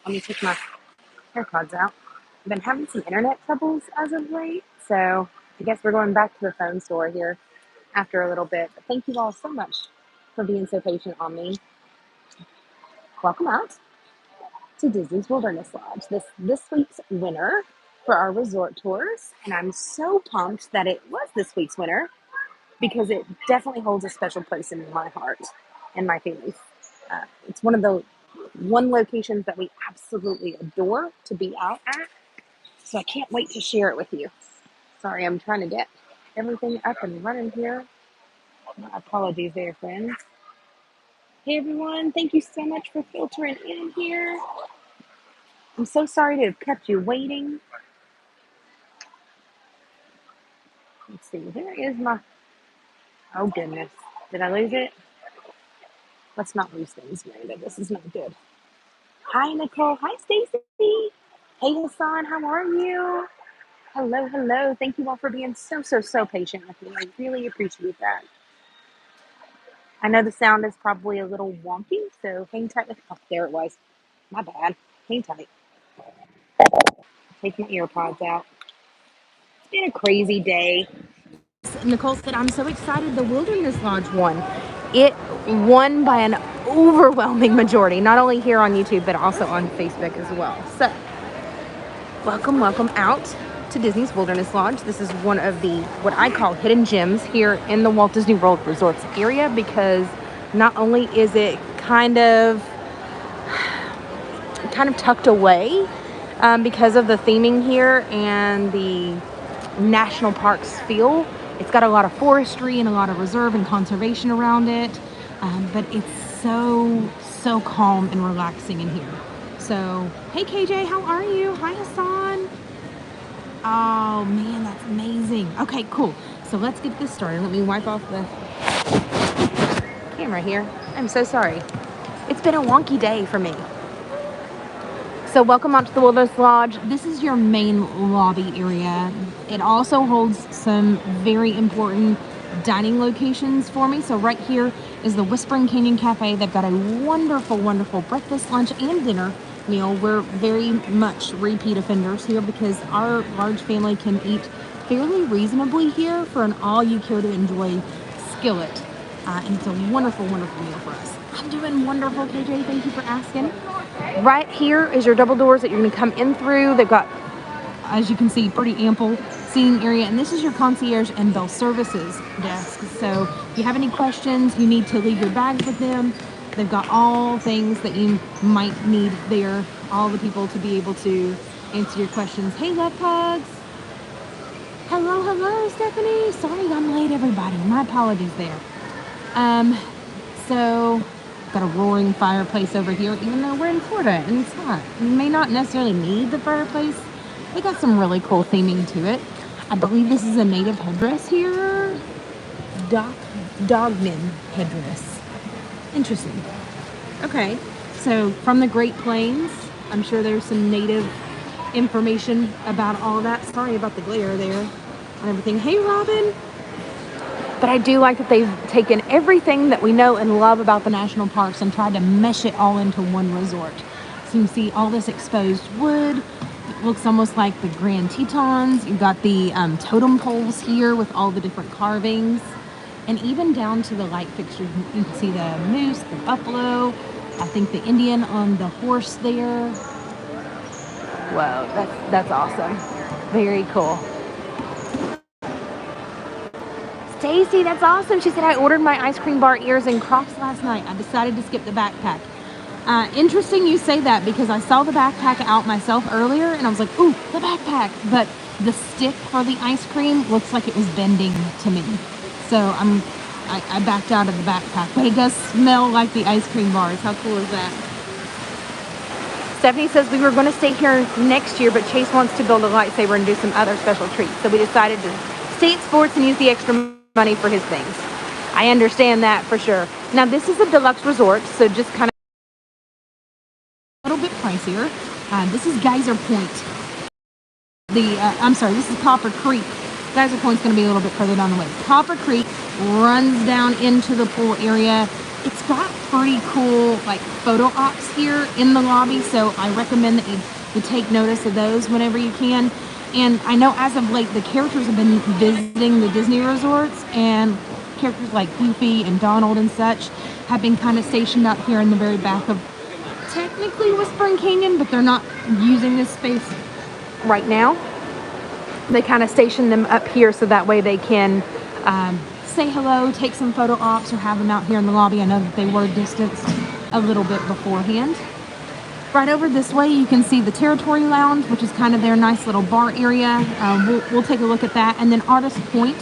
Let me take my AirPods out. I've been having some internet troubles as of late, so I guess we're going back to the phone store here after a little bit. But thank you all so much for being so patient on me. Welcome out to Disney's Wilderness Lodge. This week's winner for our resort tours, and I'm so pumped that it was this week's winner because it definitely holds a special place in my heart and my family's. It's one of the one locations that we absolutely adore to be out at. So I can't wait to share it with you. Sorry, I'm trying to get everything up and running here. My apologies there, friends. Hey everyone, thank you so much for filtering in here. I'm so sorry to have kept you waiting. Let's see, where is my... Oh goodness, did I lose it? Let's not lose things, Myranda. This is not good. Hi Nicole, hi Stacy. Hey Hassan, how are you? Hello, hello. Thank you all for being so patient with me. I really appreciate that. I know the sound is probably a little wonky, so hang tight with... Oh, there it was. My bad. Hang tight. Take my earpods out. It's been a crazy day. Nicole said, I'm so excited the Wilderness Lodge won. It won by an overwhelming majority, not only here on YouTube, but also on Facebook as well. So, welcome out to Disney's Wilderness Lodge. This is one of the, what I call hidden gems here in the Walt Disney World Resorts area, because not only is it kind of tucked away because of the theming here and the national parks feel. It's got a lot of forestry and a lot of reserve and conservation around it, but it's so calm and relaxing in here. So, hey KJ, how are you? Hi Hassan. Oh man, that's amazing. Okay, cool. So let's get this started. Let me wipe off the camera here. I'm so sorry. It's been a wonky day for me. So welcome out to the Wilderness Lodge. This is your main lobby area. It also holds some very important dining locations for me. So right here is the Whispering Canyon Cafe. They've got a wonderful breakfast, lunch, and dinner meal. We're very much repeat offenders here because our large family can eat fairly reasonably here for an all-you-care-to-enjoy skillet. And it's a wonderful meal for us. I'm doing wonderful, KJ. Thank you for asking. Right here is your double doors that you're going to come in through. They've got, as you can see, pretty ample seating area. And this is your concierge and bell services desk. So if you have any questions, you need to leave your bags with them. They've got all things that you might need there. All the people to be able to answer your questions. Hey, love pugs. Hello, Stephanie. Sorry I'm late, everybody. My apologies there. So got a roaring fireplace over here, even though we're in Florida and it's hot. You may not necessarily need the fireplace. We got some really cool theming to it. I believe this is a native headdress here. Dogman headdress. Interesting. Okay, so from the Great Plains, I'm sure there's some native information about all that. Sorry about the glare there and everything. Hey, Robin. But I do like that they've taken everything that we know and love about the national parks and tried to mesh it all into one resort. So you can see all this exposed wood. It looks almost like the Grand Tetons. You've got the totem poles here with all the different carvings. And even down to the light fixtures, you can see the moose, the buffalo, I think the Indian on the horse there. Whoa, that's awesome. Very cool. Stacy, that's awesome. She said, I ordered my ice cream bar, ears, and Crocs last night. I decided to skip the backpack. Interesting you say that because I saw the backpack out myself earlier and I was like, ooh, the backpack. But the stick for the ice cream looks like it was bending to me. So I backed out of the backpack. But it does smell like the ice cream bars. How cool is that? Stephanie says we were going to stay here next year, but Chase wants to build a lightsaber and do some other special treats. So we decided to stay at sports and use the extra money for his things. I understand that for sure. Now this is a deluxe resort, so just kind of a little bit pricier. This is Geyser Point. This is Copper Creek. Geyser Point's going to be a little bit further down the way. Copper Creek runs down into the pool area. It's got pretty cool like photo ops here in the lobby, so I recommend that you take notice of those whenever you can. And I know as of late the characters have been visiting the Disney resorts, and characters like Goofy and Donald and such have been kind of stationed out here in the very back of technically Whispering Canyon, but they're not using this space right now. They kind of station them up here so that way they can say hello, take some photo ops, or have them out here in the lobby. I know that they were distanced a little bit beforehand. Right over this way, you can see the Territory Lounge, which is kind of their nice little bar area. We'll take a look at that. And then Artist Point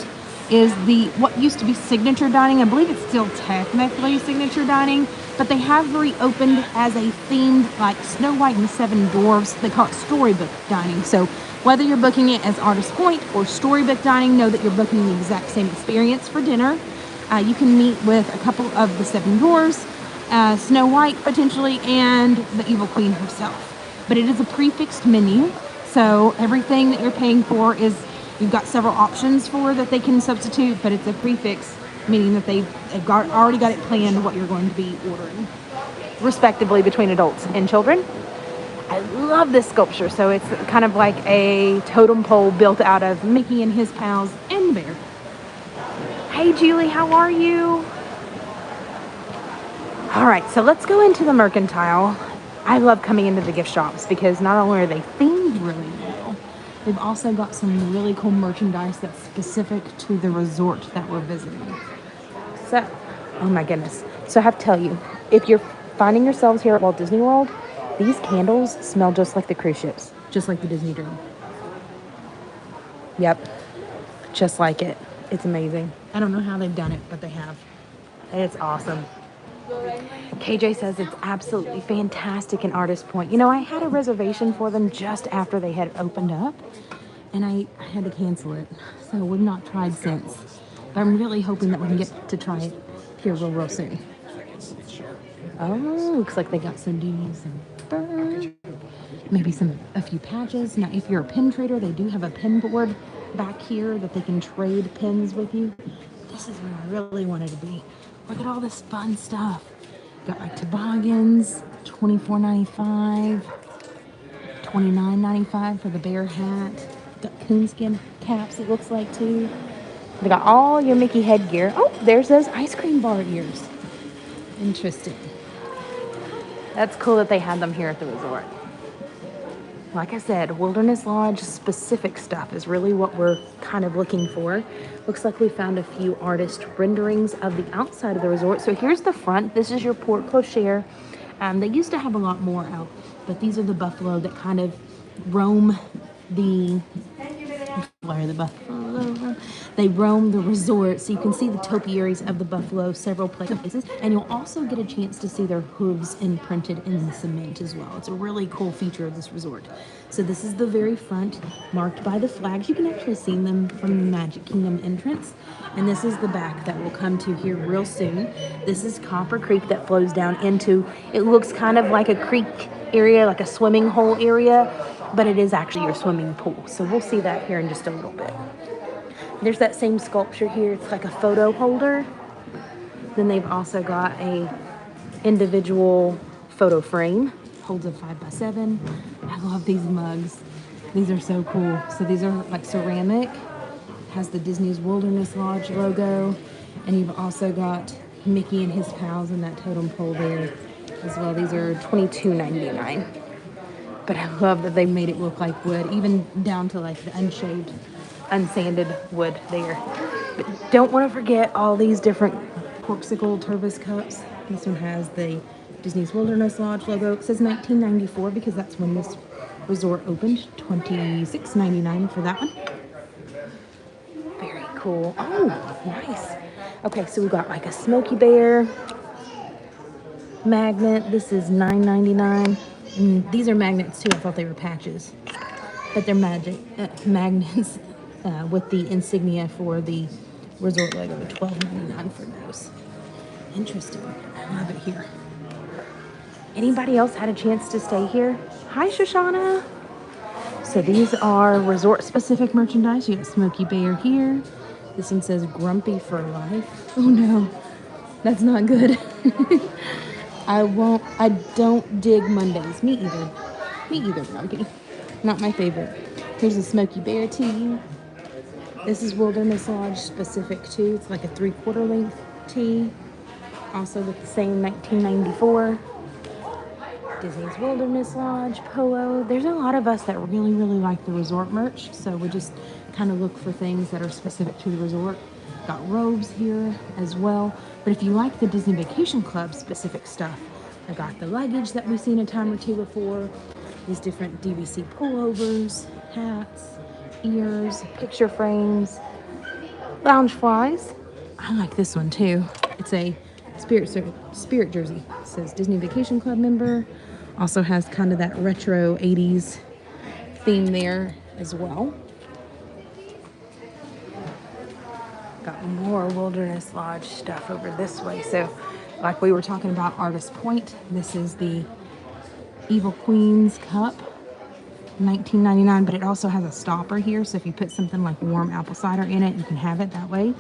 is what used to be Signature Dining. I believe it's still technically Signature Dining, but they have reopened as a themed, like Snow White and the Seven Dwarfs. They call it Storybook Dining. So whether you're booking it as Artist Point or Storybook Dining, know that you're booking the exact same experience for dinner. You can meet with a couple of the Seven Dwarfs, Snow White potentially, and the Evil Queen herself. But it is a prefixed menu, so everything that you're paying for is, you've got several options for that they can substitute, but it's a prefix, meaning that they've already got it planned what you're going to be ordering, respectively, between adults and children. I love this sculpture. So it's kind of like a totem pole built out of Mickey and his pals and the bear. Hey Julie, how are you? All right, so let's go into the mercantile. I love coming into the gift shops because not only are they themed really well, they've also got some really cool merchandise that's specific to the resort that we're visiting. So, oh my goodness. So I have to tell you, if you're finding yourselves here at Walt Disney World, these candles smell just like the cruise ships, just like the Disney Dream. Yep, just like it. It's amazing. I don't know how they've done it, but they have. It's awesome. KJ says it's absolutely fantastic in Artist Point. You know, I had a reservation for them just after they had opened up, and I had to cancel it. So we've not tried since. But I'm really hoping that we can get to try it here real soon. Oh, looks like they got some doonies and fur. Maybe a few patches. Now, if you're a pin trader, they do have a pin board back here that they can trade pins with you. This is where I really wanted to be. Look at all this fun stuff. Got like toboggans, $24.95, $29.95 for the bear hat. Got coonskin caps, it looks like, too. They got all your Mickey headgear. Oh, there's those ice cream bar ears. Interesting. That's cool that they had them here at the resort. Like I said, Wilderness Lodge specific stuff is really what we're kind of looking for. Looks like we found a few artist renderings of the outside of the resort. So here's the front. This is your porte cochere. They used to have a lot more out, but these are the buffalo that kind of roam the... Where are the buffalo? They roam the resort, so you can see the topiaries of the buffalo several places, and you'll also get a chance to see their hooves imprinted in the cement as well. It's a really cool feature of this resort. So this is the very front, marked by the flags. You can actually see them from the Magic Kingdom entrance, and this is the back that we'll come to here real soon. This is Copper Creek that flows down into, it looks kind of like a creek area, like a swimming hole area, but it is actually your swimming pool. So we'll see that here in just a little bit. There's that same sculpture here. It's like a photo holder. Then they've also got a individual photo frame. Holds a 5x7. I love these mugs. These are so cool. So these are like ceramic. Has the Disney's Wilderness Lodge logo. And you've also got Mickey and his pals in that totem pole there as well. These are $22.99. But I love that they made it look like wood, even down to like the unshaved, unsanded wood there. But don't want to forget all these different Corksicle Turvis cups. This one has the Disney's Wilderness Lodge logo. It says 1994 because that's when this resort opened. $26.99 for that one. Very cool. Oh, nice. Okay, so we got like a Smokey Bear magnet. This is $9.99. And these are magnets too. I thought they were patches, but they're magnets with the insignia for the resort logo. $12.99 for those. Interesting. I love it here. Anybody else had a chance to stay here? Hi, Shoshana. So these are resort specific merchandise. You got Smokey Bear here. This one says Grumpy for Life. Oh no. That's not good. I don't dig Mondays. Me either. Me either, Grumpy. Not my favorite. Here's a Smoky Bear tea. This is Wilderness Lodge specific too. It's like a 3/4 length tea. Also with the same 1994. Disney's Wilderness Lodge, polo. There's a lot of us that really, really like the resort merch. So we just kind of look for things that are specific to the resort. Got robes here as well. But if you like the Disney Vacation Club specific stuff, I got the luggage that we've seen a time or two before. These different DVC pullovers, hats, ears, picture frames, lounge flies. I like this one too. It's a spirit jersey. It says Disney Vacation Club member. Also has kind of that retro 80s theme there as well. Got more Wilderness Lodge stuff over this way. So like we were talking about Artist Point, this is the Evil Queen's cup, $19.99, but it also has a stopper here. So if you put something like warm apple cider in it, you can have it that way.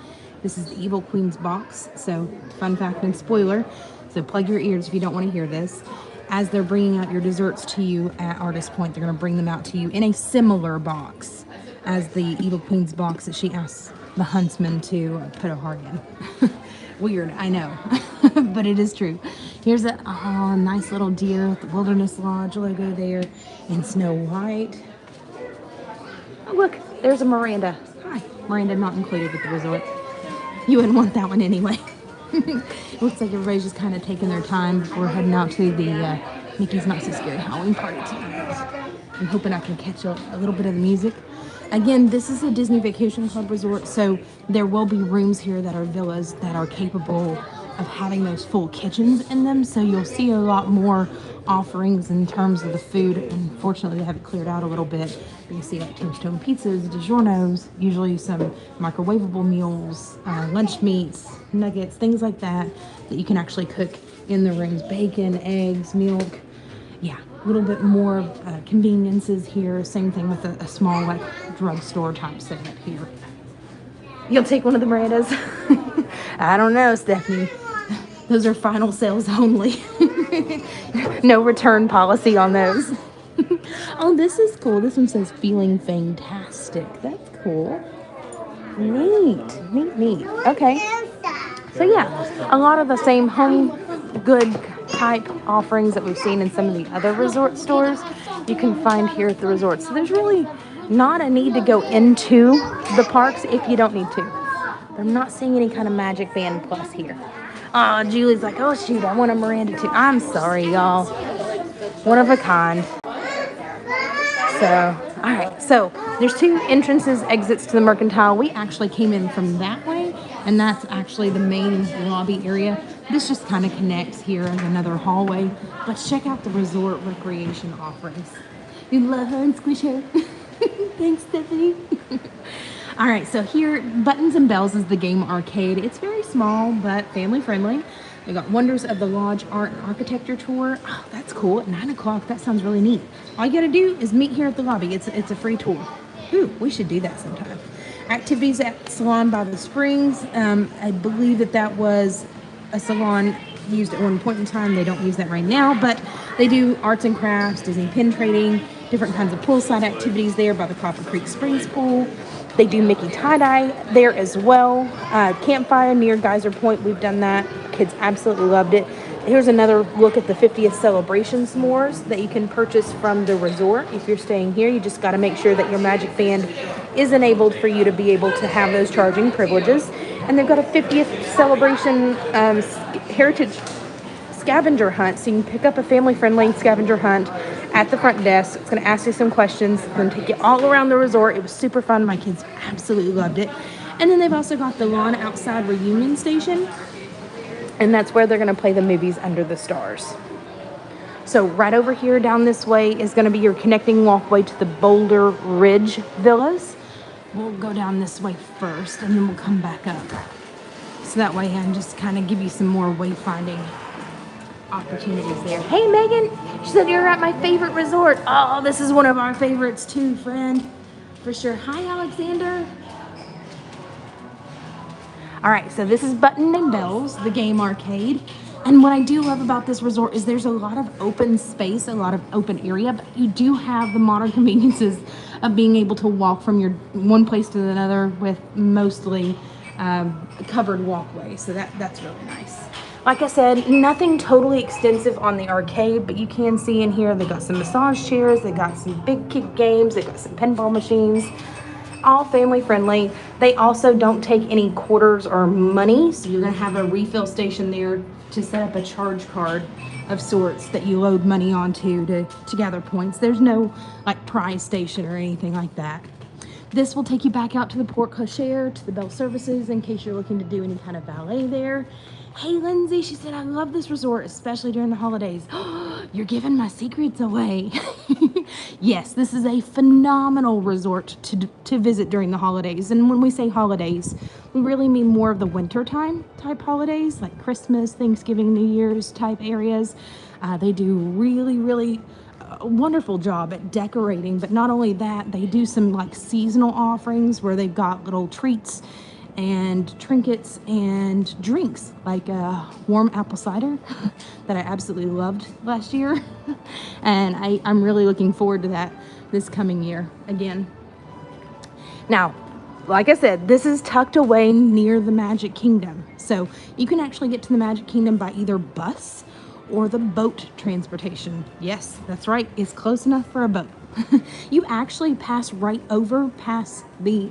This is the Evil Queen's box. So fun fact and spoiler. So plug your ears if you don't want to hear this. As they're bringing out your desserts to you at Artist Point, they're going to bring them out to you in a similar box as the Evil Queen's box that she asks the huntsman to put a heart in. Weird, I know, but it is true. Here's a nice little deer with the Wilderness Lodge logo there in Snow White. Oh, look, there's a Myranda. Hi, Myranda not included with the resort. You wouldn't want that one anyway. Looks like everybody's just kind of taking their time before heading out to the Mickey's Not So Scary Halloween party tonight. I'm hoping I can catch a little bit of the music. Again, this is a Disney Vacation Club resort, so there will be rooms here that are villas that are capable of having those full kitchens in them. So you'll see a lot more offerings in terms of the food. Unfortunately, they have it cleared out a little bit. You can see like tombstone pizzas, DiGiorno's, usually some microwavable meals, lunch meats, nuggets, things like that that you can actually cook in the rooms. Bacon, eggs, milk. Yeah, a little bit more conveniences here. Same thing with a small like drugstore type setup here. You'll take one of the Mirandas? I don't know, Stephanie. Those are final sales only. No return policy on those. Oh, this is cool. This one says feeling fantastic. That's cool. Neat. Okay. So yeah, a lot of the same home good type offerings that we've seen in some of the other resort stores, you can find here at the resort. So there's really not a need to go into the parks if you don't need to. I'm not seeing any kind of Magic Band Plus here. Julie's like, oh shoot, I want a Myranda too. I'm sorry, y'all. One of a kind. So, all right. So there's two entrances, exits to the Mercantile. We actually came in from that way, and that's actually the main lobby area. This just kind of connects here as another hallway. But check out the resort recreation offerings. You love her and squish her. Thanks, Stephanie. All right, so here, Buttons and Bells is the game arcade. It's very small, but family friendly. We got Wonders of the Lodge Art and Architecture Tour. Oh, that's cool. At 9 o'clock, that sounds really neat. All you gotta do is meet here at the lobby. It's a free tour. Ooh, we should do that sometime. Activities at Salon by the Springs. I believe that was a salon used at one point in time. They don't use that right now, but they do arts and crafts, Disney pin trading, different kinds of poolside activities there by the Copper Creek Springs pool. They do Mickey tie-dye there as well. Campfire near Geyser Point, we've done that. Kids absolutely loved it. Here's another look at the 50th celebration s'mores that you can purchase from the resort. If you're staying here, you just got to make sure that your Magic Band is enabled for you to be able to have those charging privileges. And they've got a 50th celebration heritage scavenger hunt, so you can pick up a family-friendly scavenger hunt at the front desk. It's going to ask you some questions. It's going to take you all around the resort. It was super fun. My kids absolutely loved it. And then they've also got the lawn outside reunion station, and that's where they're going to play the movies Under the Stars. So right over here down this way is going to be your connecting walkway to the Boulder Ridge Villas. We'll go down this way first, and then we'll come back up. So that way I can just kind of give you some more wayfinding opportunities there. Hey, Megan, she said you're at my favorite resort. Oh, this is one of our favorites too, friend. For sure. Hi, Alexander. All right, so this is Button and Bells, the game arcade. And what I do love about this resort is there's a lot of open space, a lot of open area, but you do have the modern conveniences of being able to walk from your one place to another with mostly covered walkway. So that's really nice. Like I said, nothing totally extensive on the arcade, but you can see in here they got some massage chairs, they got some big kick games, they got some pinball machines, all family friendly. They also don't take any quarters or money, so you're gonna have a refill station there to set up a charge card of sorts that you load money onto to gather points. There's no like prize station or anything like that. This will take you back out to the porte cochere, to the bell services in case you're looking to do any kind of valet there. Hey, Lindsay, she said, I love this resort, especially during the holidays. You're giving my secrets away. Yes, this is a phenomenal resort to visit during the holidays. And when we say holidays, we really mean more of the wintertime type holidays, like Christmas, Thanksgiving, New Year's type areas. They do really a wonderful job at decorating, but not only that, they do some like seasonal offerings where they've got little treats and trinkets and drinks like warm apple cider that I absolutely loved last year. And I'm really looking forward to that this coming year again. Now, like I said, this is tucked away near the Magic Kingdom. So you can actually get to the Magic Kingdom by either bus or the boat transportation. Yes, that's right. It's close enough for a boat. You actually pass right over past the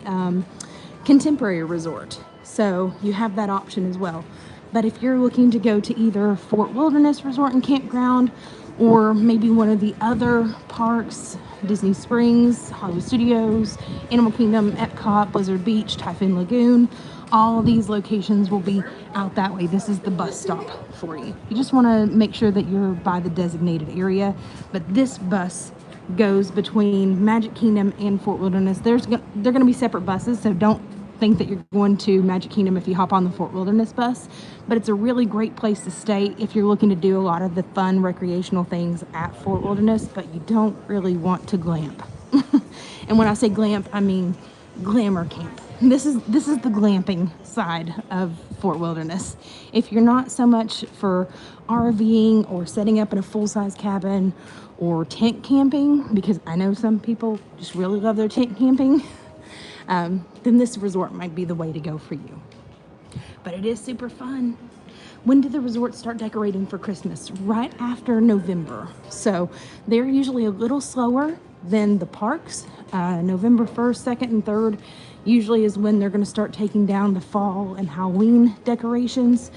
Contemporary Resort. So you have that option as well. But if you're looking to go to either Fort Wilderness Resort and Campground or maybe one of the other parks, Disney Springs, Hollywood Studios, Animal Kingdom, Epcot, Blizzard Beach, Typhoon Lagoon, all of these locations will be out that way. This is the bus stop for you. You just want to make sure that you're by the designated area. But this bus goes between Magic Kingdom and Fort Wilderness. They're going to be separate buses, so don't think that you're going to Magic Kingdom if you hop on the Fort Wilderness bus. But it's a really great place to stay if you're looking to do a lot of the fun recreational things at Fort Wilderness, but you don't really want to glamp. And when I say glamp, I mean glamour camp. This is the glamping side of Fort Wilderness. If you're not so much for RVing or setting up in a full-size cabin or tent camping, because I know some people just really love their tent camping, then this resort might be the way to go for you. But it is super fun. When do the resorts start decorating for Christmas? Right after November. So they're usually a little slower than the parks. November 1st, 2nd, and 3rd usually is when they're going to start taking down the fall and Halloween decorations.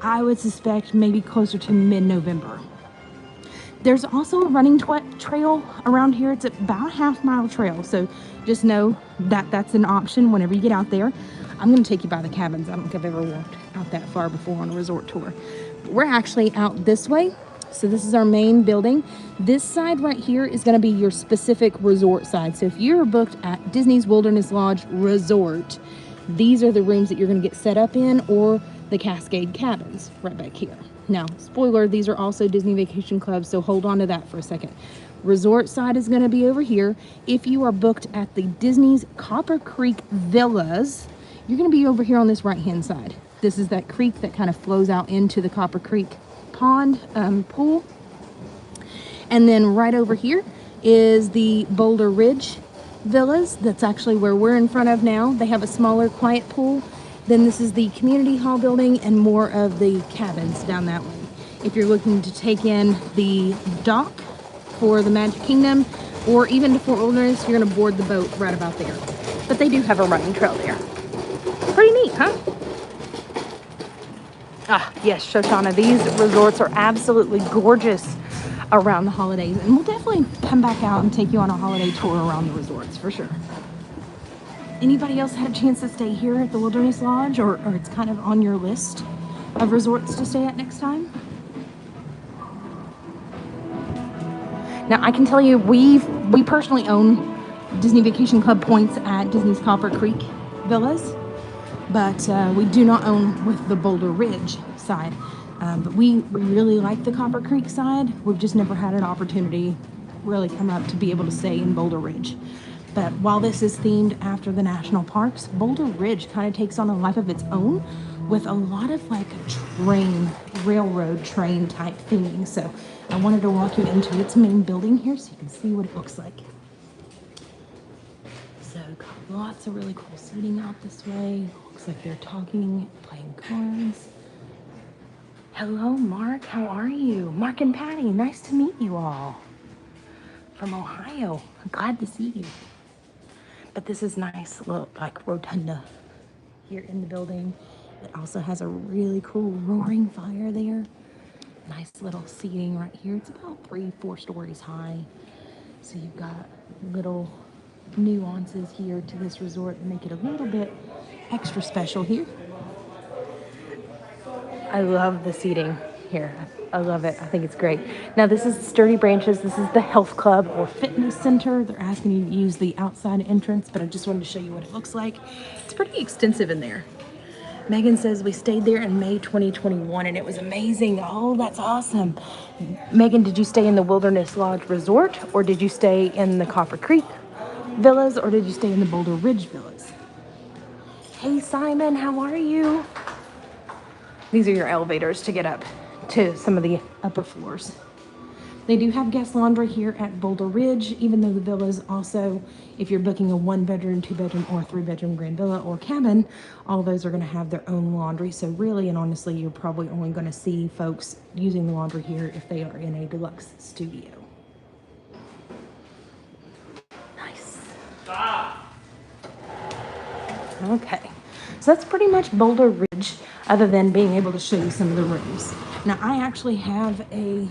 I would suspect maybe closer to mid-November. There's also a running trail around here. It's about a half-mile trail, so just know that that's an option whenever you get out there. I'm going to take you by the cabins. I don't think I've ever walked out that far before on a resort tour. But we're actually out this way. So this is our main building. This side right here is going to be your specific resort side. So if you're booked at Disney's Wilderness Lodge Resort, these are the rooms that you're going to get set up in, or the Cascade cabins right back here. Now, spoiler, these are also Disney Vacation Clubs, so hold on to that for a second. Resort side is going to be over here. If you are booked at the Disney's Copper Creek Villas, you're going to be over here on this right-hand side. This is that creek that kind of flows out into the Copper Creek pond pool. And then right over here is the Boulder Ridge Villas. That's actually where we're in front of now. They have a smaller, quiet pool. Then this is the community hall building and more of the cabins down that way. If you're looking to take in the dock for the Magic Kingdom or even to Fort Wilderness, you're going to board the boat right about there. But they do have a running trail there. Pretty neat, huh? Ah, yes, Shoshana, these resorts are absolutely gorgeous around the holidays. And we'll definitely come back out and take you on a holiday tour around the resorts for sure. Anybody else had a chance to stay here at the Wilderness Lodge, or it's kind of on your list of resorts to stay at next time? Now, I can tell you, we personally own Disney Vacation Club points at Disney's Copper Creek Villas, but we do not own with the Boulder Ridge side. But we really like the Copper Creek side. We've just never had an opportunity really come up to be able to stay in Boulder Ridge. But while this is themed after the national parks, Boulder Ridge kind of takes on a life of its own with a lot of like railroad train type theming. So I wanted to walk you into its main building here so you can see what it looks like. So got lots of really cool seating out this way. Looks like they're talking, playing cards. Hello, Mark. How are you? Mark and Patty, nice to meet you all. From Ohio. I'm glad to see you. But this is nice little like rotunda here in the building. It also has a really cool roaring fire there. Nice little seating right here. It's about 3-4 stories high. So you've got little nuances here to this resort that make it a little bit extra special here. I love the seating here. I love it. I think it's great. Now this is Sturdy Branches. This is the health club or fitness center. They're asking you to use the outside entrance, but I just wanted to show you what it looks like. It's pretty extensive in there. Megan says we stayed there in May 2021 and it was amazing. Oh, that's awesome. Megan, did you stay in the Wilderness Lodge Resort or did you stay in the Copper Creek Villas or did you stay in the Boulder Ridge Villas? Hey Simon, how are you? These are your elevators to get up to some of the upper floors. They do have guest laundry here at Boulder Ridge, even though the villas also, if you're booking a 1-bedroom, 2-bedroom, or 3-bedroom grand villa or cabin, all those are going to have their own laundry. So really and honestly, you're probably only going to see folks using the laundry here if they are in a deluxe studio. Nice. Okay, so that's pretty much Boulder Ridge, other than being able to show you some of the rooms. Now, I actually have a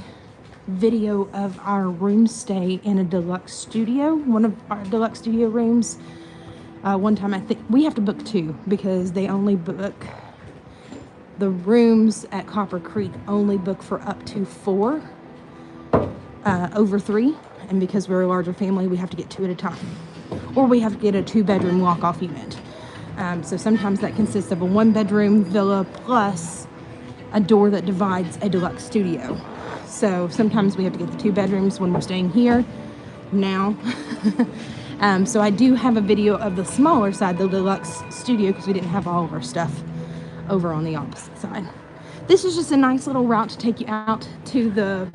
video of our room stay in a deluxe studio, one of our deluxe studio rooms. One time, I think we have to book 2 because they only book the rooms at Copper Creek only book for up to 4 over 3, and because we're a larger family, we have to get 2 at a time, or we have to get a 2-bedroom walk-off unit. So sometimes that consists of a 1-bedroom villa plus a door that divides a deluxe studio. So sometimes we have to get the 2 bedrooms when we're staying here now. So I do have a video of the smaller side, the deluxe studio, because we didn't have all of our stuff over on the opposite side. This is just a nice little route to take you out to the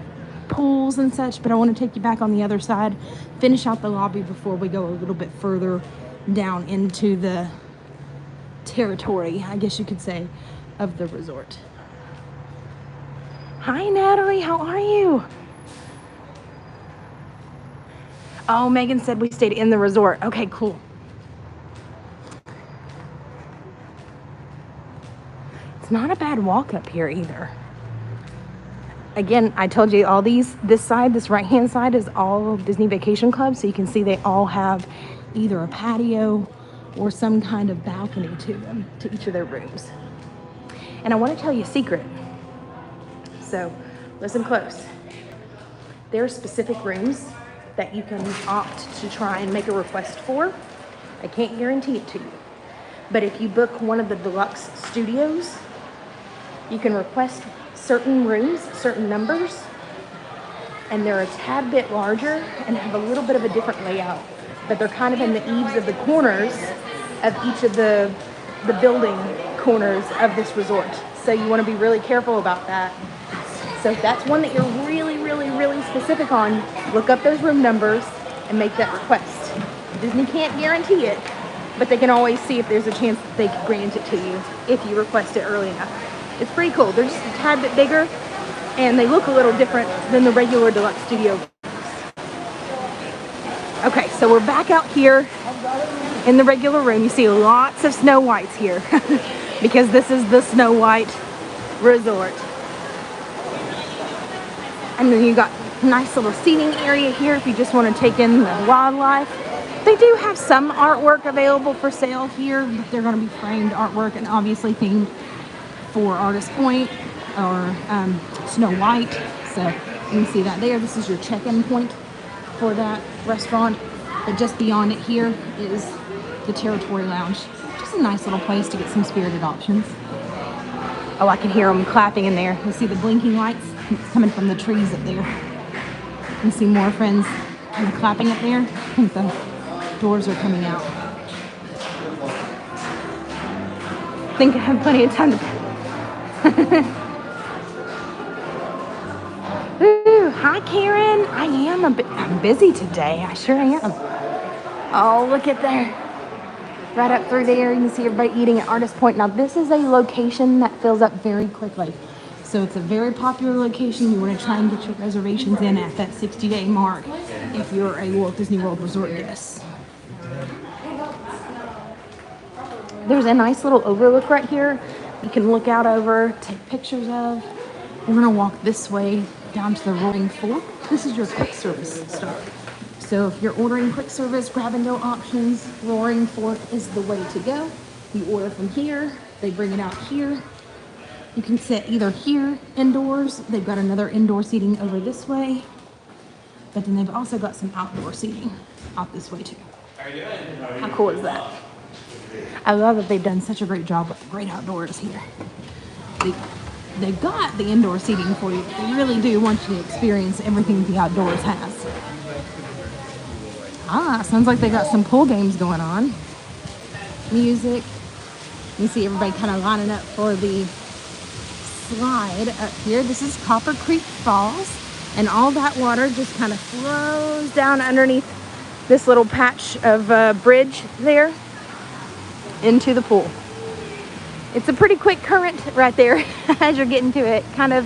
pools and such, but I want to take you back on the other side, finish out the lobby before we go a little bit further down into the territory, I guess you could say, of the resort. Hi Natalie, how are you? Oh, Megan said we stayed in the resort. Okay, cool. It's not a bad walk up here either. Again, I told you all these, this side, this right-hand side is all Disney Vacation Club. So you can see they all have either a patio or some kind of balcony to them, to each of their rooms. And I want to tell you a secret. So listen close. There are specific rooms that you can opt to try and make a request for. I can't guarantee it to you. But if you book one of the deluxe studios, you can request certain rooms, certain numbers, and they're a tad bit larger and have a little bit of a different layout. But they're kind of in the eaves of the corners of each of the building corners of this resort. So you want to be really careful about that. So if that's one that you're really, really, really specific on, look up those room numbers and make that request. Disney can't guarantee it, but they can always see if there's a chance that they can grant it to you if you request it early enough. It's pretty cool. They're just a tad bit bigger and they look a little different than the regular deluxe studio. Okay, so we're back out here in the regular room. You see lots of Snow Whites here because this is the Snow White resort. And then you got a nice little seating area here if you just want to take in the wildlife. They do have some artwork available for sale here, but they're going to be framed artwork and obviously themed for Artist Point or Snow White. So you can see that there. This is your check-in point for that restaurant. But just beyond it here is the Territory Lounge. Just a nice little place to get some spirited options. Oh, I can hear them clapping in there. You see the blinking lights? It's coming from the trees up there. You can see more friends kind of clapping up there. So doors are coming out. I think I have plenty of time to... Ooh, hi Karen. I'm busy today. I sure am. Oh, look at there. Right up through there, you can see everybody eating at Artist Point. Now, this is a location that fills up very quickly. So it's a very popular location. You want to try and get your reservations in at that 60-day mark if you're a Walt Disney World Resort guest. There's a nice little overlook right here. You can look out over, take pictures of. We're going to walk this way down to the Roaring Fork. This is your quick service stop. So if you're ordering quick service, grab-and-go options, Roaring Fork is the way to go. You order from here, they bring it out here. You can sit either here indoors. They've got another indoor seating over this way. But then they've also got some outdoor seating out this way too. How cool is that? I love that they've done such a great job with the great outdoors here. They've got the indoor seating for you. They really do want you to experience everything the outdoors has. Sounds like they got some pool games going on. Music. You see everybody kind of lining up for the slide up here. This is Copper Creek Falls, and all that water just kind of flows down underneath this little patch of bridge there into the pool. It's a pretty quick current right there as you're getting to it. Kind of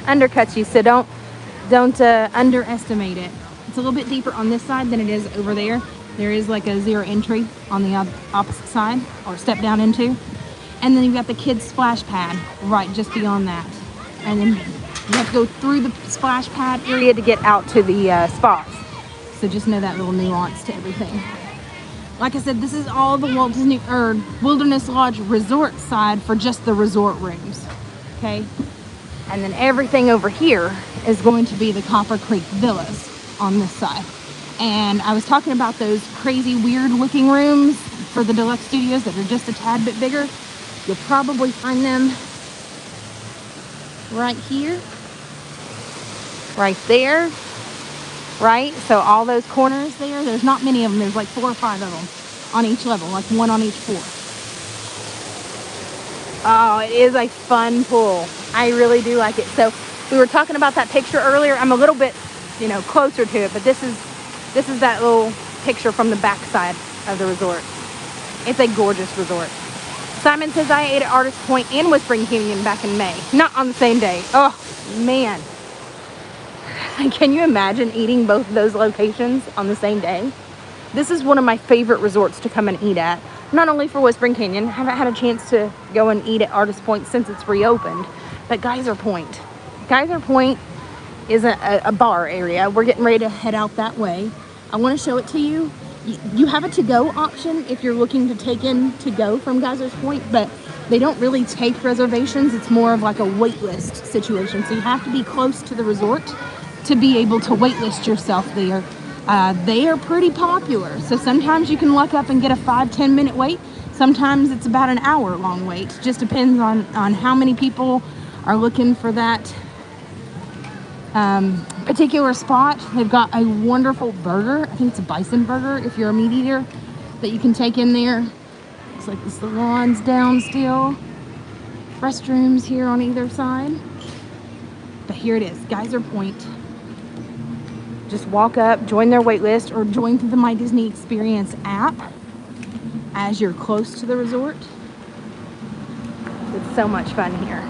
undercuts you, so don't underestimate it. It's a little bit deeper on this side than it is over there. There is like a zero entry on the opposite side, or step down into. And then you've got the kids splash pad right just beyond that. And then you have to go through the splash pad area to get out to the spots. So just know that little nuance to everything. Like I said, this is all the Walt Disney Wilderness Lodge resort side for just the resort rooms. Okay? And then everything over here is going to be the Copper Creek Villas on this side. And I was talking about those crazy weird looking rooms for the deluxe studios that are just a tad bit bigger. You'll probably find them right here, right there, right? So all those corners there's not many of them. There's like 4 or 5 of them on each level, like one on each floor. Oh, it is a fun pool. I really do like it. So we were talking about that picture earlier. I'm a little bit, closer to it, but this is that little picture from the back side of the resort. It's a gorgeous resort. Simon says I ate at Artist Point and Whispering Canyon back in May. Not on the same day. Oh, man. Can you imagine eating both of those locations on the same day? This is one of my favorite resorts to come and eat at. Not only for Whispering Canyon. Haven't had a chance to go and eat at Artist Point since it's reopened. But Geyser Point. Geyser Point is a bar area. We're getting ready to head out that way. I want to show it to you. You have a to-go option if you're looking to take in to-go from Geysers Point, but they don't really take reservations. It's more of like a wait list situation. So you have to be close to the resort to be able to wait list yourself there. They are pretty popular. So sometimes you can luck up and get a 5-10 minute wait. Sometimes it's about an hour long wait. Just depends on how many people are looking for that particular spot. They've got a wonderful burger. I think it's a bison burger if you're a meat eater that you can take in there. Looks like the salon's down still. Restrooms here on either side. But here it is, Geyser Point. Just walk up, join their wait list, or join through the My Disney Experience app as you're close to the resort. It's so much fun here.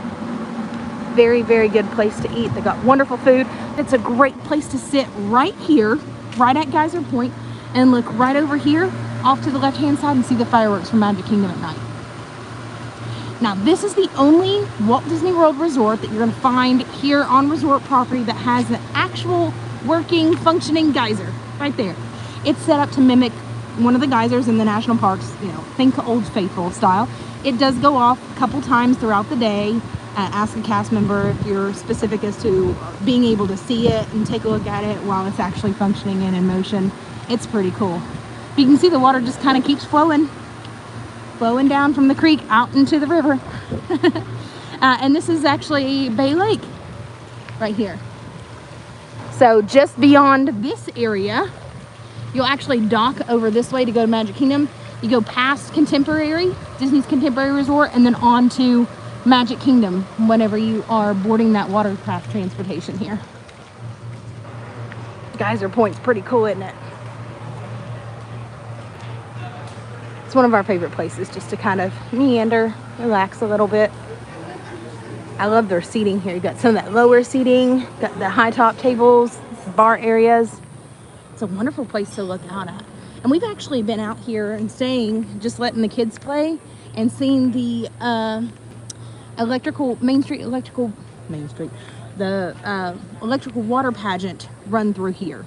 Very, very good place to eat. They got wonderful food. It's a great place to sit right here, right at Geyser Point, and look right over here off to the left-hand side and see the fireworks from Magic Kingdom at night. Now, this is the only Walt Disney World resort that you're going to find here on resort property that has an actual working, functioning geyser right there. It's set up to mimic one of the geysers in the national parks, think Old Faithful style. It does go off a couple times throughout the day. Ask a cast member if you're specific as to being able to see it and take a look at it while it's actually functioning and in motion. It's pretty cool. But you can see the water just kind of keeps flowing down from the creek out into the river. And this is actually Bay Lake right here. So just beyond this area You'll actually dock over this way to go to Magic Kingdom. You go past Contemporary, Disney's Contemporary Resort, and then on to Magic Kingdom whenever you are boarding that watercraft transportation here. Geyser Point's pretty cool, isn't it? It's one of our favorite places just to kind of meander, relax a little bit. I love their seating here. You got some of that lower seating, got the high top tables, bar areas. It's a wonderful place to look out at. And we've actually been out here and staying, just letting the kids play and seeing the electrical water pageant run through here.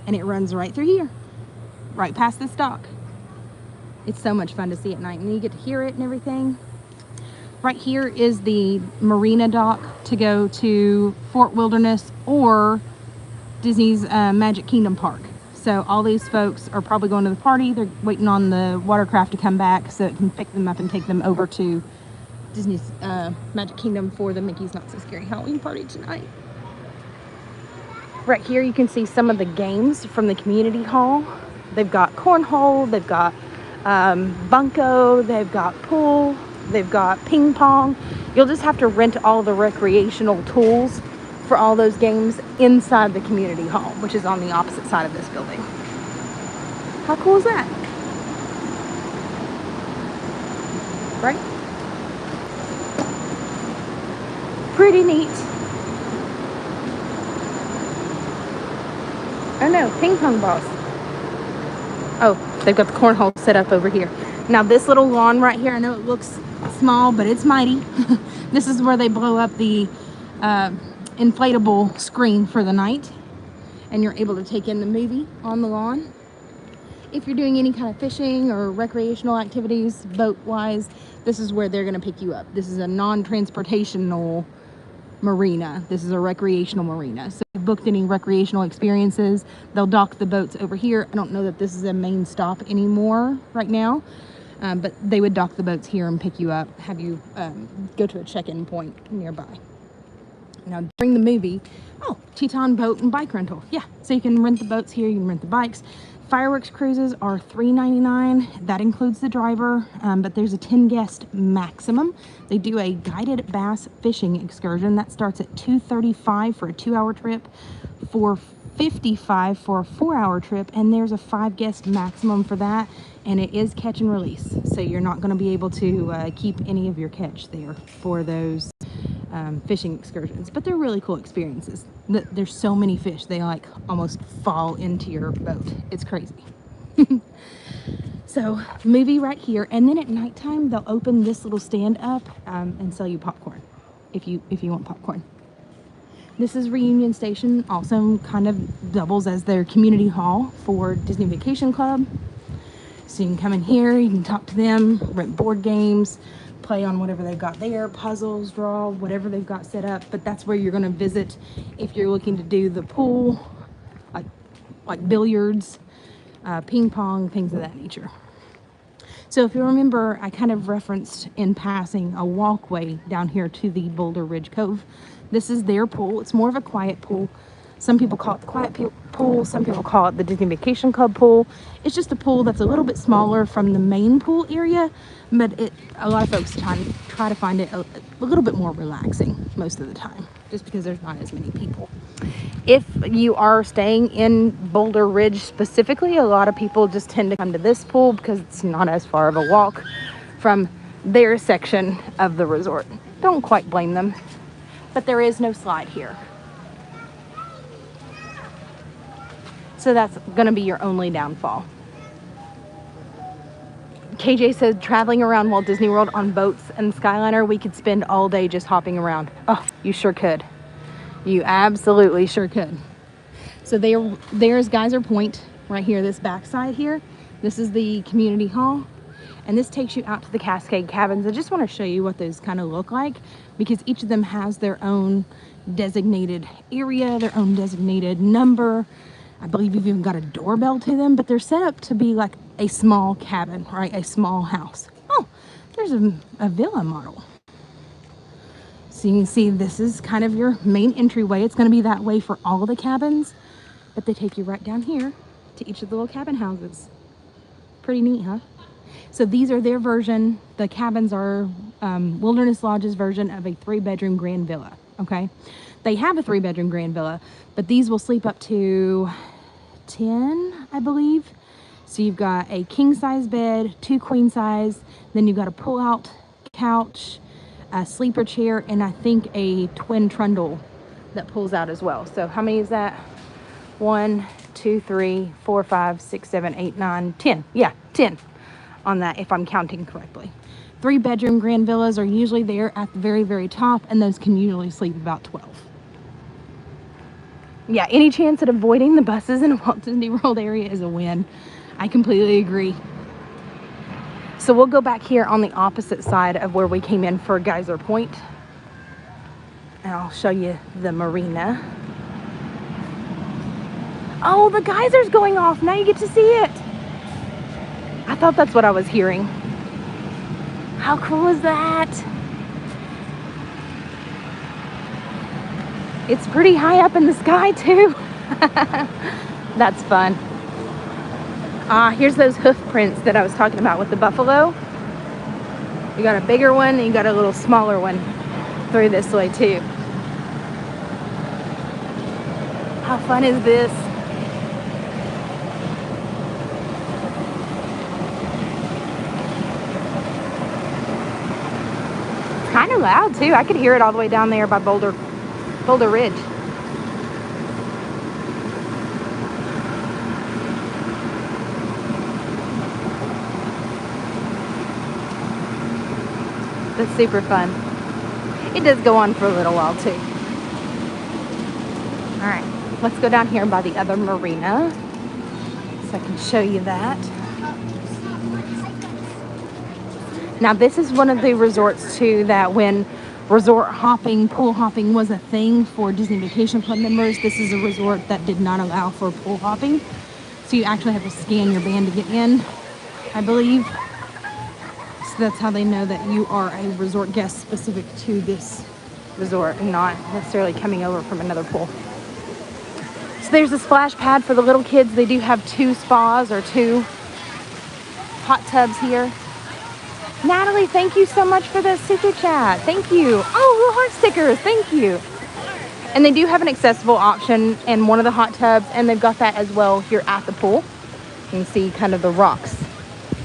And it runs right through here, right past this dock. It's so much fun to see at night, and you get to hear it and everything. Right here is the Marina dock to go to Fort Wilderness or Disney's Magic Kingdom Park. So all these folks are probably going to the party. They're waiting on the watercraft to come back so it can pick them up and take them over to Disney's Magic Kingdom for the Mickey's Not So Scary Halloween party tonight. Right here you can see some of the games from the community hall. They've got cornhole, they've got bunco, they've got pool, they've got ping pong. You'll just have to rent all the recreational tools for all those games inside the community hall, which is on the opposite side of this building. How cool is that? Right? Pretty neat. Oh no, ping pong balls. Oh, they've got the cornhole set up over here. Now this little lawn right here, I know it looks small, but it's mighty. This is where they blow up the inflatable screen for the night, and you're able to take in the movie on the lawn. If you're doing any kind of fishing or recreational activities, boat-wise, this is where they're going to pick you up. This is a non-transportational marina. This is a recreational marina. So if you've booked any recreational experiences, they'll dock the boats over here. I don't know that this is a main stop anymore right now, but they would dock the boats here and pick you up, have you go to a check-in point nearby. Now during the movie, Teton boat and bike rental. Yeah, so you can rent the boats here, you can rent the bikes. Fireworks cruises are $3.99. That includes the driver, but there's a 10-guest maximum. They do a guided bass fishing excursion that starts at $235 for a 2-hour trip, $455 for a 4-hour trip, and there's a 5-guest maximum for that, and it is catch and release. So you're not going to be able to keep any of your catch there for those fishing excursions, but they're really cool experiences. There's so many fish, they like almost fall into your boat. It's crazy. So movie right here, and then at nighttime they'll open this little stand up and sell you popcorn if you want popcorn. This is Reunion Station, also kind of doubles as their community hall for Disney Vacation Club. So you can come in here, you can talk to them, rent board games, play on whatever they've got there, puzzles, draw, whatever they've got set up. But that's where you're going to visit if you're looking to do the pool, like billiards, ping pong, things of that nature. So if you remember, I kind of referenced in passing a walkway down here to the Boulder Ridge Cove. This is their pool. It's more of a quiet pool. Some people call it the quiet pool. Some people call it the Disney Vacation Club pool. It's just a pool that's a little bit smaller from the main pool area, but a lot of folks try to find it a little bit more relaxing most of the time, just because there's not as many people. If you are staying in Boulder Ridge specifically, a lot of people just tend to come to this pool because it's not as far of a walk from their section of the resort. Don't quite blame them, but there is no slide here. So that's going to be your only downfall. KJ said traveling around Walt Disney World on boats and Skyliner, we could spend all day just hopping around. Oh, you sure could. You absolutely sure could. So there's Geyser Point right here, this backside here. This is the community hall. And this takes you out to the Cascade Cabins. I just want to show you what those kind of look like, because each of them has their own designated area, their own designated number. I believe you've even got a doorbell to them, but they're set up to be like a small cabin, right? A small house. Oh, there's a villa model. So you can see this is kind of your main entryway. It's going to be that way for all the cabins, but they take you right down here to each of the little cabin houses. Pretty neat, huh? So these are their version. The cabins are Wilderness Lodge's version of a 3-bedroom grand villa, okay? They have a 3-bedroom grand villa, but these will sleep up to 10, I believe. So you've got a king-size bed, 2 queen-size, then you've got a pull-out couch, a sleeper chair, and I think a twin trundle that pulls out as well. So how many is that? 1, 2, 3, 4, 5, 6, 7, 8, 9, 10. Yeah, 10 on that if I'm counting correctly. 3-bedroom grand villas are usually there at the very, very top, and those can usually sleep about 12. Yeah, any chance at avoiding the buses in a Walt Disney World area is a win. I completely agree. So we'll go back here on the opposite side of where we came in for Geyser Point. And I'll show you the marina. Oh, the geyser's going off. Now you get to see it. I thought that's what I was hearing. How cool is that? It's pretty high up in the sky too. That's fun. Here's those hoof prints that I was talking about with the buffalo. You got a bigger one and you got a little smaller one through this way too. How fun is this? It's kind of loud too. I could hear it all the way down there by Boulder Ridge. That's super fun. It does go on for a little while too. All right, let's go down here by the other marina so I can show you that. Now this is one of the resorts too that when resort hopping, pool hopping was a thing for Disney Vacation Club members, this is a resort that did not allow for pool hopping. So you actually have to scan your band to get in, I believe. So that's how they know that you are a resort guest specific to this resort and not necessarily coming over from another pool. So there's a splash pad for the little kids. They do have 2 spas or 2 hot tubs here. Natalie, thank you so much for the super chat. Thank you. Oh, little heart stickers. Thank you. And they do have an accessible option in one of the hot tubs, and they've got that as well here at the pool. You can see kind of the rocks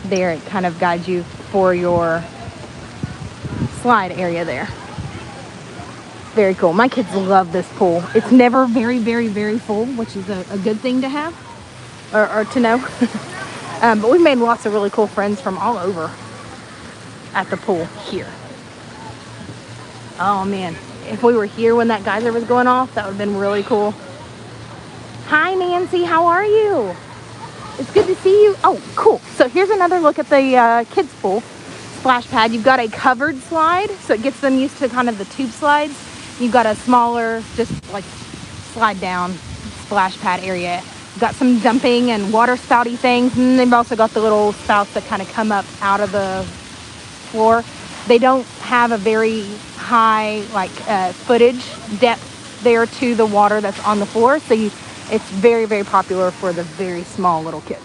there. It kind of guides you for your slide area there. Very cool. My kids love this pool. It's never very, very, very full, which is a good thing to have or to know. But we've made lots of really cool friends from all over at the pool here. Oh man, if we were here when that geyser was going off, that would have been really cool. Hi Nancy, how are you? It's good to see you. Oh, cool. So here's another look at the kids pool splash pad. You've got a covered slide, so it gets them used to kind of the tube slides. You've got a smaller, just like slide down splash pad area. You've got some dumping and water spouty things, and they've also got the little spouts that kind of come up out of the floor. They don't have a very high footage depth there to the water that's on the floor, so it's very, very popular for the very small little kids.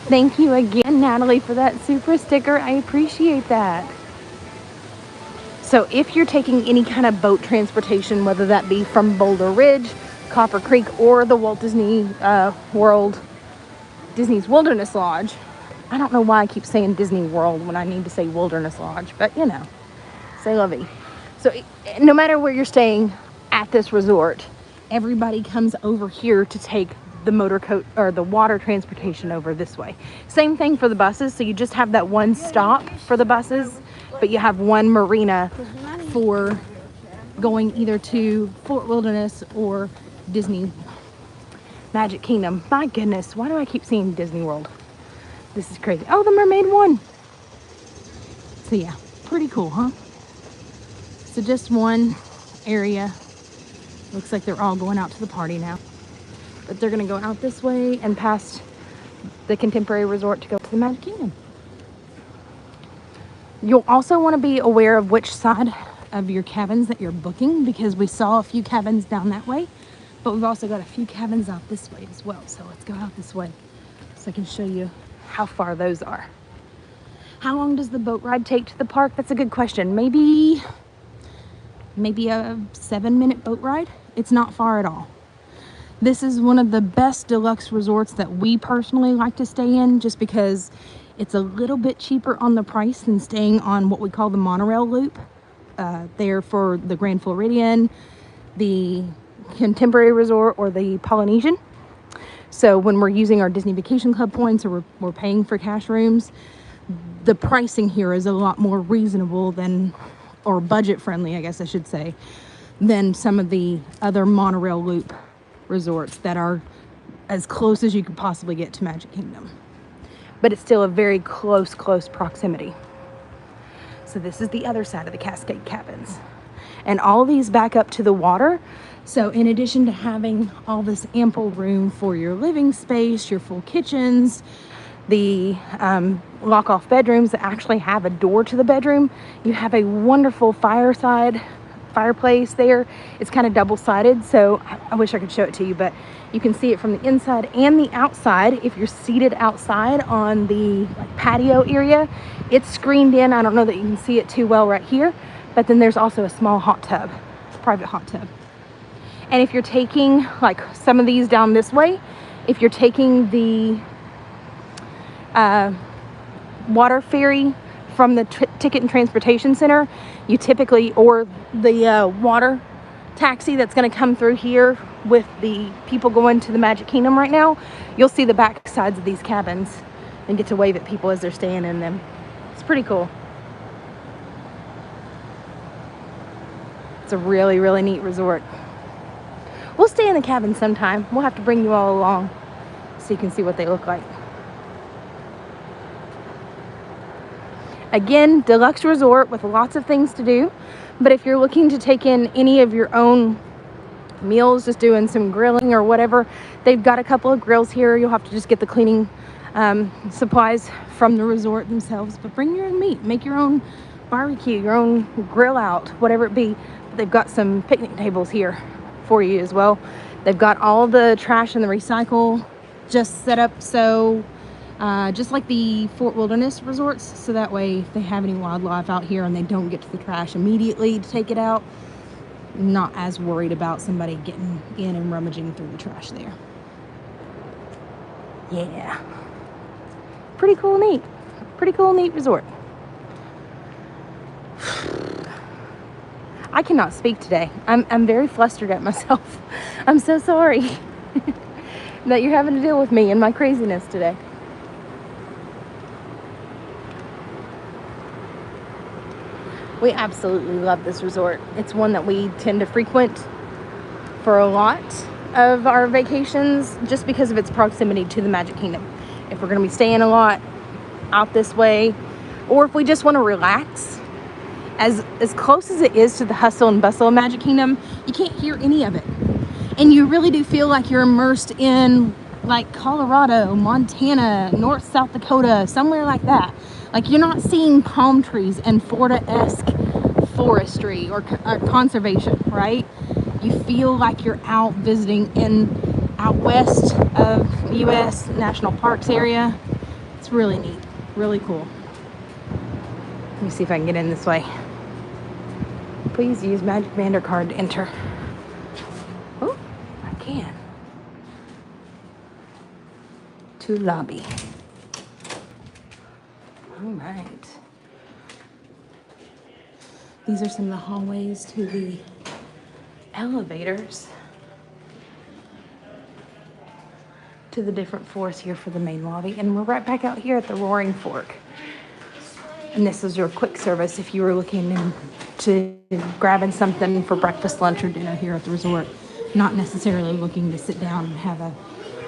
Thank you again, Natalie, for that super sticker. I appreciate that. So if you're taking any kind of boat transportation, whether that be from Boulder Ridge, Copper Creek, or the Walt Disney World, Disney's Wilderness Lodge. I don't know why I keep saying Disney World when I need to say Wilderness Lodge, but you know, say lovey. So no matter where you're staying at this resort, everybody comes over here to take the motor coat or the water transportation over this way. Same thing for the buses. So you just have that one stop for the buses, but you have one marina for going either to Fort Wilderness or Disney Magic Kingdom. My goodness, why do I keep seeing Disney World? This is crazy. Oh, the Mermaid one. So yeah, pretty cool, huh? So just one area. Looks like they're all going out to the party now. But they're gonna go out this way and past the Contemporary Resort to go to the Magic Kingdom. You'll also want to be aware of which side of your cabins that you're booking, because we saw a few cabins down that way, but we've also got a few cabins out this way as well. So let's go out this way so I can show you how far those are. How long does the boat ride take to the park? That's a good question. Maybe a 7-minute boat ride. It's not far at all. This is one of the best deluxe resorts that we personally like to stay in, just because it's a little bit cheaper on the price than staying on what we call the monorail loop there for the Grand Floridian, the Contemporary Resort, or the Polynesian. So when we're using our Disney Vacation Club points, or we're paying for cash rooms, the pricing here is a lot more reasonable than, or budget friendly, I guess I should say, than some of the other monorail loop resorts that are as close as you could possibly get to Magic Kingdom. But it's still a very close proximity. So this is the other side of the Cascade Cabins. And all these back up to the water. So in addition to having all this ample room for your living space, your full kitchens, the lock-off bedrooms that actually have a door to the bedroom, you have a wonderful fireplace there. It's kind of double-sided, so I wish I could show it to you, but you can see it from the inside and the outside. If you're seated outside on the patio area, it's screened in. I don't know that you can see it too well right here, but then there's also a small hot tub, private hot tub. And if you're taking like some of these down this way, if you're taking the water ferry from the Ticket and Transportation Center, you typically, or the water taxi that's going to come through here with the people going to the Magic Kingdom right now, you'll see the back sides of these cabins and get to wave at people as they're staying in them. It's pretty cool. It's a really, really neat resort. We'll stay in the cabin sometime. We'll have to bring you all along so you can see what they look like. Again, deluxe resort with lots of things to do. But if you're looking to take in any of your own meals, just doing some grilling or whatever, they've got a couple of grills here. You'll have to just get the cleaning supplies from the resort themselves. But bring your own meat, make your own barbecue, your own grill out, whatever it be. But they've got some picnic tables here for you as well. They've got all the trash and the recycle just set up so just like the Fort Wilderness resorts, so that way if they have any wildlife out here and they don't get to the trash immediately to take it out, not as worried about somebody getting in and rummaging through the trash there. Yeah, pretty cool, neat resort. I cannot speak today. I'm very flustered at myself. I'm so sorry that you're having to deal with me and my craziness today. We absolutely love this resort. It's one that we tend to frequent for a lot of our vacations just because of its proximity to the Magic Kingdom. If we're going to be staying a lot out this way, or if we just want to relax, as close as it is to the hustle and bustle of Magic Kingdom, you can't hear any of it. And you really do feel like you're immersed in like Colorado, Montana, North South Dakota, somewhere like that. Like you're not seeing palm trees and Florida-esque forestry or conservation, right? You feel like you're out visiting out west of the U.S. National Parks area. It's really neat, really cool. Let me see if I can get in this way. Please use Magic Vander card to enter. Oh, I can. To lobby. All right. These are some of the hallways to the elevators to the different floors here for the main lobby. And we're right back out here at the Roaring Fork. And this is your quick service if you were looking into grabbing something for breakfast, lunch, or dinner here at the resort. Not necessarily looking to sit down and have a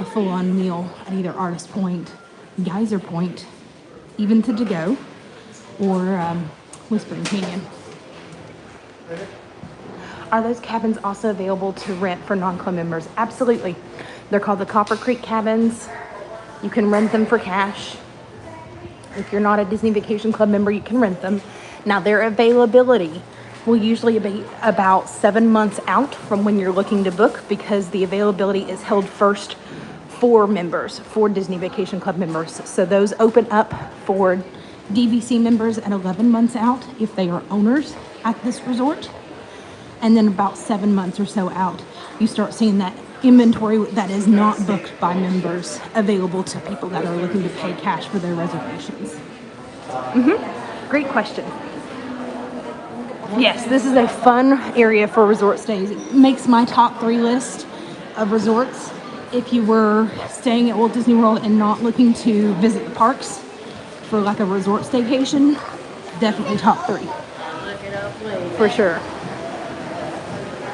full-on meal at either Artist Point, Geyser Point, even to go, or Whispering Canyon. Are those cabins also available to rent for non-club members? Absolutely. They're called the Copper Creek Cabins. You can rent them for cash. If you're not a Disney Vacation Club member, you can rent them. Now, their availability will usually be about 7 months out from when you're looking to book, because the availability is held first for members, for Disney Vacation Club members. So those open up for DVC members at 11 months out if they are owners at this resort. And then about 7 months or so out, you start seeing that inventory that is not booked by members available to people that are looking to pay cash for their reservations. Great question. Yes, this is a fun area for resort stays. It makes my top 3 list of resorts. If you were staying at Walt Disney World and not looking to visit the parks for like a resort staycation, definitely top 3. For sure.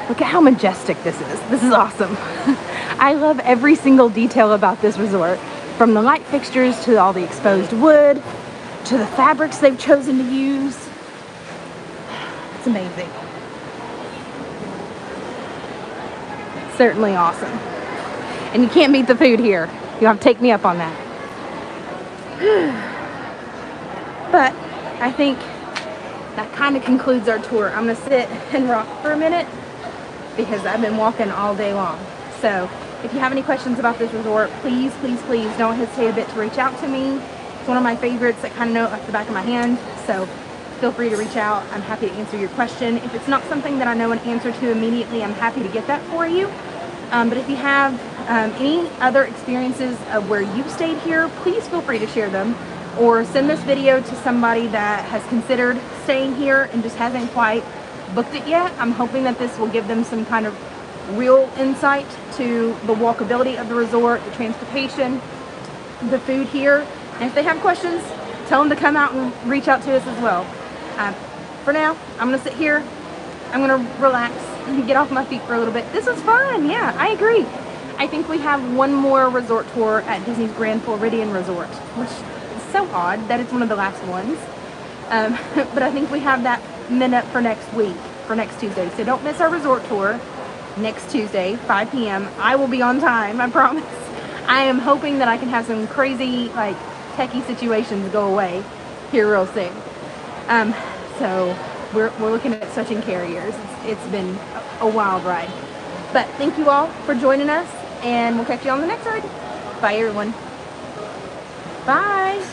Look at how majestic this is. This is awesome. I love every single detail about this resort, from the light fixtures to all the exposed wood to the fabrics they've chosen to use. It's amazing. Certainly awesome. And you can't beat the food here. You'll have to take me up on that. But I think that kind of concludes our tour. I'm going to sit and rock for a minute because I've been walking all day long. So if you have any questions about this resort, please, please, please don't hesitate a bit to reach out to me. It's one of my favorites. I kind of know it off the back of my hand. So feel free to reach out. I'm happy to answer your question. If it's not something that I know an answer to immediately, I'm happy to get that for you. But if you have any other experiences of where you've stayed here, please feel free to share them, or send this video to somebody that has considered staying here and just hasn't quite booked it yet. I'm hoping that this will give them some kind of real insight to the walkability of the resort, the transportation, the food here. And if they have questions, tell them to come out and reach out to us as well. For now, I'm going to sit here. I'm going to relax and get off my feet for a little bit. This was fun. Yeah, I agree. I think we have one more resort tour at Disney's Grand Floridian Resort, which is so odd that it's one of the last ones. But I think we have that meant up for next week, for next Tuesday. So don't miss our resort tour next Tuesday, 5 p.m. I will be on time, I promise. I am hoping that I can have some crazy, like, techie situations go away here real soon. So we're looking at switching carriers. It's been a wild ride. But thank you all for joining us, and we'll catch you on the next ride. Bye, everyone. Bye.